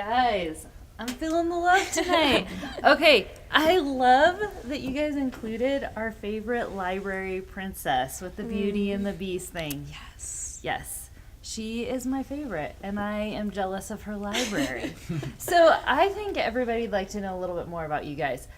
Guys, I'm feeling the love tonight. Okay, I love that you guys included our favorite library princess with the Beauty and the Beast thing. Yes. Yes, she is my favorite, and I am jealous of her library. So I think everybody'd like to know a little bit more about you guys.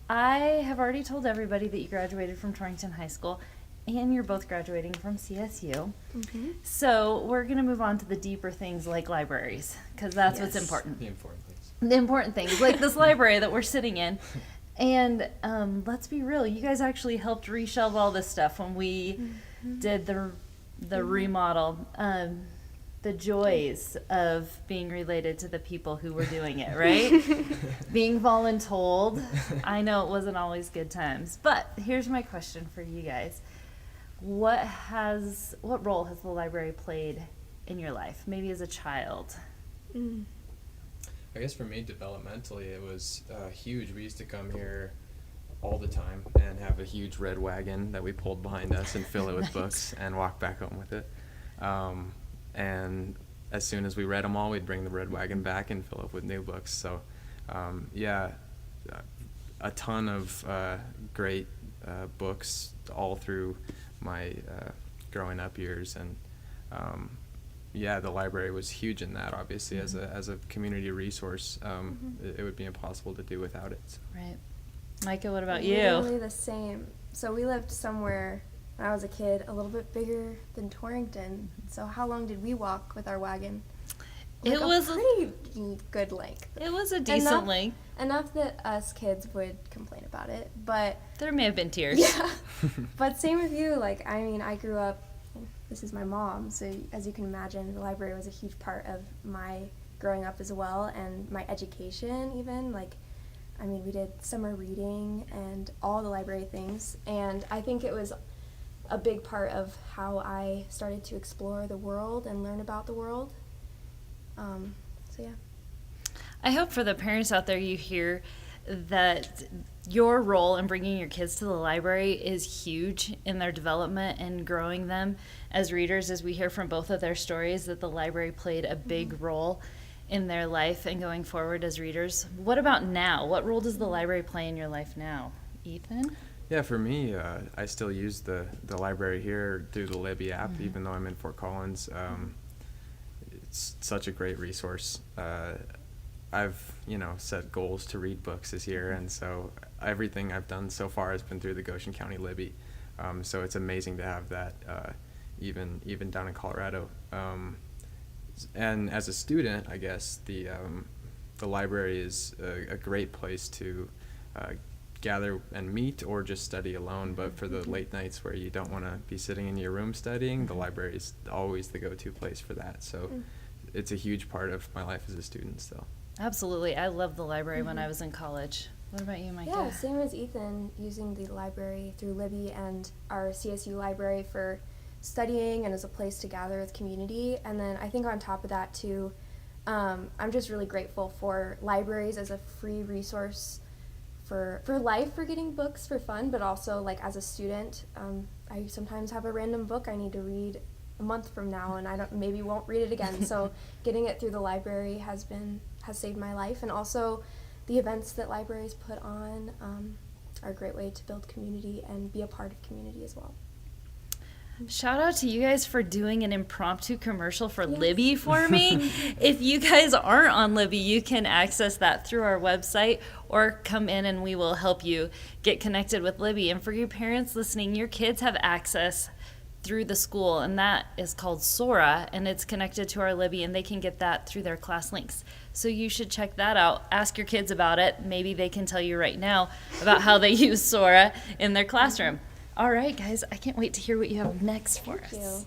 I have already told everybody that you graduated from Torrington High School, and you're both graduating from CSU. Mm-hmm. So we're going to move on to the deeper things like libraries, because that's what's important. The important things. The important things, like this library that we're sitting in. And let's be real, you guys actually helped reshelve all this stuff when we did the remodel. The joys of being related to the people who were doing it, right? Being voluntold. I know it wasn't always good times. But here's my question for you guys. What role has the library played in your life, maybe as a child? I guess for me, developmentally, it was huge. We used to come here all the time and have a huge red wagon that we pulled behind us and fill it with books and walk back home with it. And as soon as we read them all, we'd bring the red wagon back and fill it with new books. So, a ton of great books all through my growing up years. And the library was huge in that, obviously, as a community resource. It would be impossible to do without it. So. Right. Micah, what about you? Literally the same. So we lived somewhere when I was a kid a little bit bigger than Torrington. So how long did we walk with our wagon? Like It was a pretty good length. It was a decent length. Enough that us kids would complain about it, but There may have been tears. yeah. But same with you. Like, I mean, I grew up. This is my mom, so as you can imagine, the library was a huge part of my growing up as well, and my education even. Like, I mean, we did summer reading and all the library things, and I think it was a big part of how I started to explore the world and learn about the world. So yeah. I hope for the parents out there you hear that your role in bringing your kids to the library is huge in their development and growing them as readers, as we hear from both of their stories that the library played a big role in their life and going forward as readers. What about now? What role does the library play in your life now? Ethan? Yeah, for me, I still use the library here through the Libby app, even though I'm in Fort Collins. It's such a great resource. I've, set goals to read books this year, and so everything I've done so far has been through the Goshen County Libby. So it's amazing to have that even down in Colorado. And as a student, I guess the library is a great place to gather and meet or just study alone. But for the late nights where you don't want to be sitting in your room studying, the library is always the go-to place for that. So it's a huge part of my life as a student still. Absolutely. I loved the library when I was in college. What about you, Micah? Yeah, same as Ethan, using the library through Libby and our CSU library for studying and as a place to gather with community. And then I think on top of that too, I'm just really grateful for libraries as a free resource for life, for getting books for fun, but also like as a student, I sometimes have a random book I need to read a month from now and maybe won't read it again. So getting it through the library has saved my life. And also the events that libraries put on are a great way to build community and be a part of community as well. Shout out to you guys for doing an impromptu commercial for Libby for me. If you guys aren't on Libby, you can access that through our website or come in and we will help you get connected with Libby. And for you parents listening, your kids have access through the school, and that is called Sora, and it's connected to our Libby, and they can get that through their class links. So you should check that out. Ask your kids about it. Maybe they can tell you right now about how they use Sora in their classroom. All right, guys, I can't wait to hear what you have next for us. Thank you.